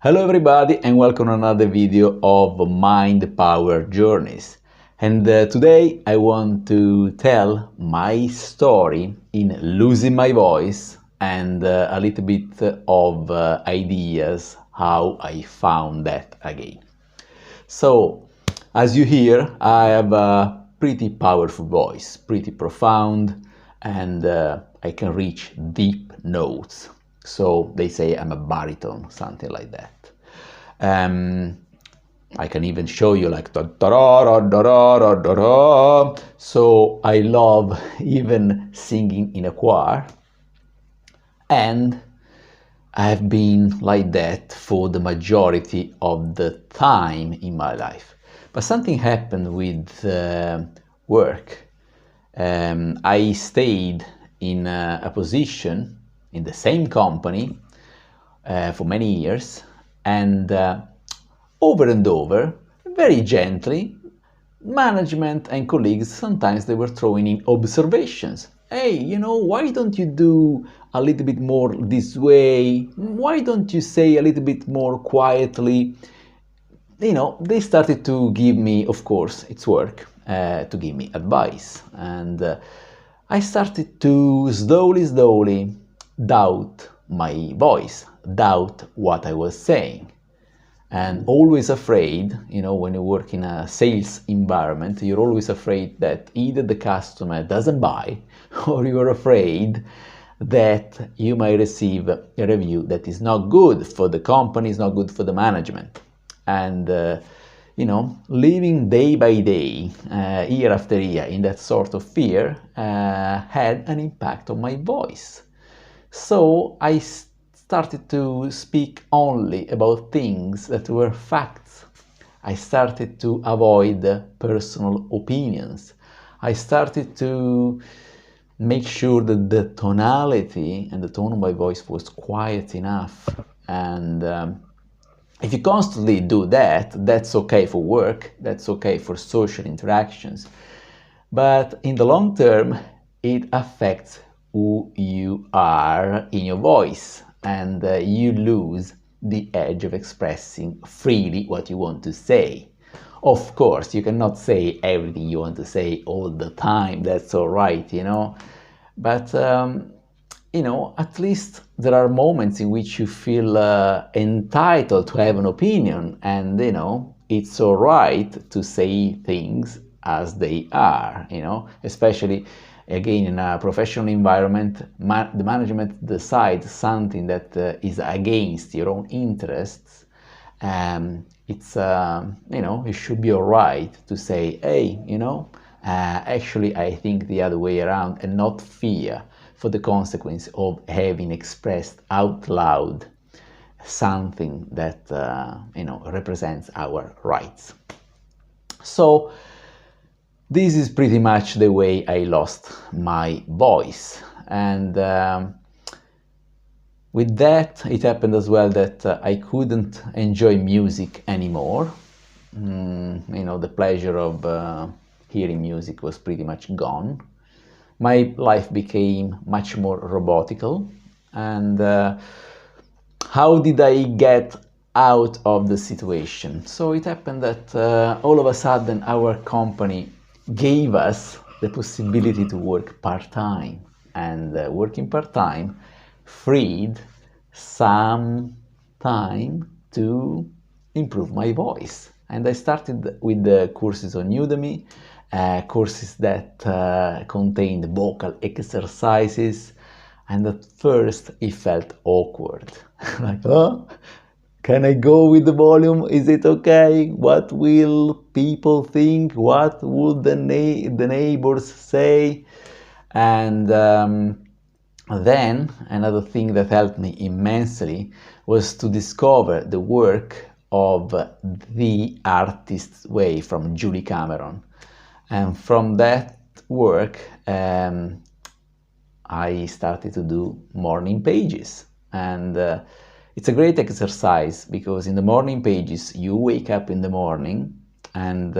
Hello everybody and welcome to another video of Mind Power Journeys. And today I want to tell my story in losing my voice and a little bit of ideas how I found that again. So, as you hear, I have a pretty powerful voice, pretty profound, and I can reach deep notes. So they say I'm a baritone, something like that. I can even show you like da da da da da da da da. So I love even singing in a choir, and I've been like that for the majority of the time in my life. But something happened with work. I stayed in a position in the same company for many years, and over and over, very gently, management and colleagues, sometimes they were throwing in observations. Hey, why don't you do a little bit more this way? Why don't you say a little bit more quietly? They started to give me, of course, it's work, to give me advice. And I started to slowly doubt my voice, doubt what I was saying. And always afraid, when you work in a sales environment, you're always afraid that either the customer doesn't buy or you're afraid that you might receive a review that is not good for the company, is not good for the management. And, living day by day, year after year in that sort of fear had an impact on my voice. So I started to speak only about things that were facts. I started to avoid personal opinions. I started to make sure that the tonality and the tone of my voice was quiet enough. And if you constantly do that, that's okay for work, that's okay for social interactions. But in the long term, it affects who you are in your voice, and you lose the edge of expressing freely what you want to say. Of course, you cannot say everything you want to say all the time, that's all right, But, at least there are moments in which you feel entitled to have an opinion, and, it's all right to say things as they are, especially again in a professional environment. The management decides something that is against your own interests. It's it should be all right to say, hey, actually I think the other way around, and not fear for the consequence of having expressed out loud something that represents our rights. So this is pretty much the way I lost my voice. And with that, it happened as well that I couldn't enjoy music anymore. The pleasure of hearing music was pretty much gone. My life became much more robotical. And how did I get out of the situation? So it happened that all of a sudden our company gave us the possibility to work part-time, and working part-time freed some time to improve my voice. And I started with the courses on Udemy, courses that contained vocal exercises, and at first it felt awkward. Like, oh, can I go with the volume? Is it okay? What will people think? What would the neighbors say? And then another thing that helped me immensely was to discover the work of The Artist's Way from Julie Cameron. And from that work, I started to do morning pages. And it's a great exercise, because in the morning pages, you wake up in the morning and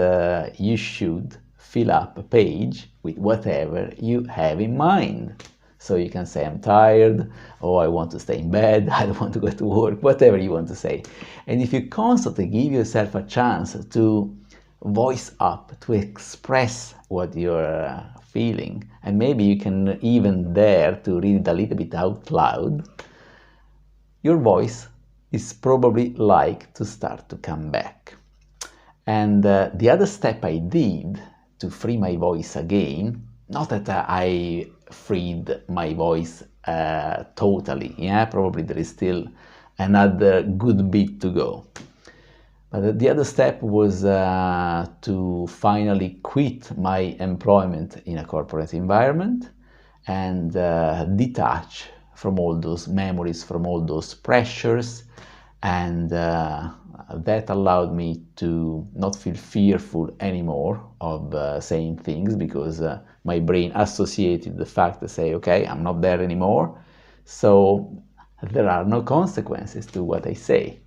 you should fill up a page with whatever you have in mind. So you can say I'm tired, or I want to stay in bed, I don't want to go to work, whatever you want to say. And if you constantly give yourself a chance to voice up, to express what you're feeling, and maybe you can even dare to read it a little bit out loud, your voice is probably like to start to come back. And the other step I did to free my voice again, not that I freed my voice totally, yeah, probably there is still another good bit to go. But the other step was to finally quit my employment in a corporate environment and detach from all those memories, from all those pressures, and that allowed me to not feel fearful anymore of saying things, because my brain associated the fact to say, okay, I'm not there anymore, so there are no consequences to what I say.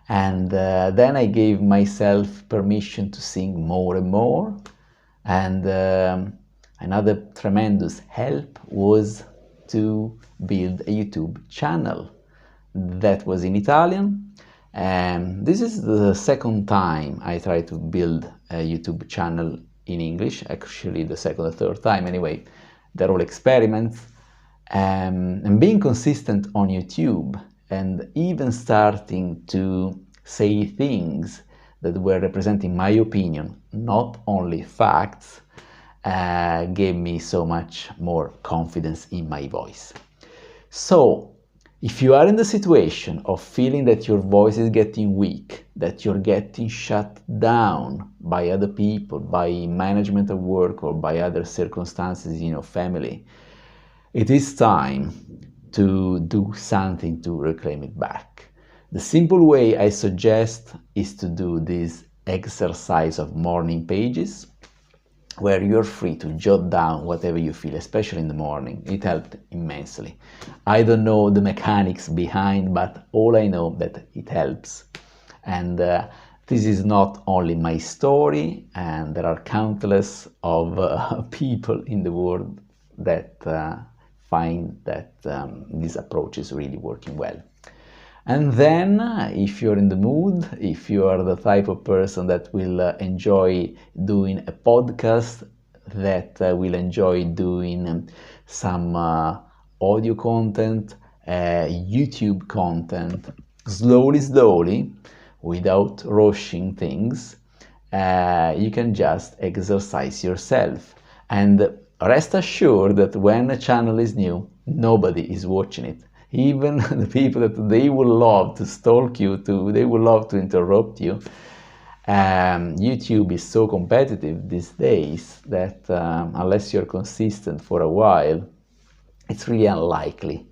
And then I gave myself permission to sing more and more, and another tremendous help was to build a YouTube channel that was in Italian. And this is the second time I try to build a YouTube channel in English, actually the second or third time anyway. They're all experiments. And being consistent on YouTube and even starting to say things that were representing my opinion, not only facts, gave me so much more confidence in my voice. So, if you are in the situation of feeling that your voice is getting weak, that you're getting shut down by other people, by management at work, or by other circumstances in your family, it is time to do something to reclaim it back. The simple way I suggest is to do this exercise of morning pages, where you're free to jot down whatever you feel, especially in the morning. It helped immensely. I don't know the mechanics behind, but all I know that it helps. And this is not only my story, and there are countless of people in the world that find that this approach is really working well. And then, if you're in the mood, if you are the type of person that will enjoy doing a podcast, that will enjoy doing some audio content, YouTube content, slowly, without rushing things, you can just exercise yourself. And rest assured that when a channel is new, nobody is watching it. Even the people that they will love to stalk you, they will love to interrupt you. YouTube is so competitive these days that unless you're consistent for a while, it's really unlikely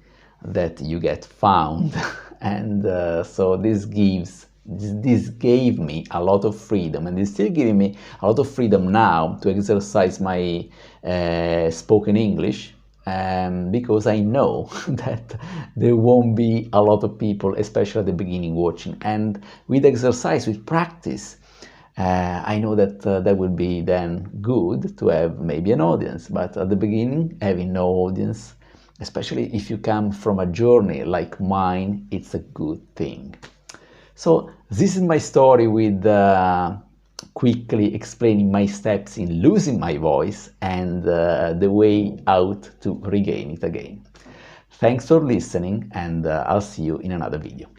that you get found. And so this gave me a lot of freedom, and it's still giving me a lot of freedom now to exercise my spoken English. Because I know that there won't be a lot of people, especially at the beginning, watching. And with exercise, with practice, I know that that will be then good to have maybe an audience. But at the beginning, having no audience, especially if you come from a journey like mine, it's a good thing. So this is my story with quickly explaining my steps in losing my voice and the way out to regain it again. Thanks for listening, and I'll see you in another video.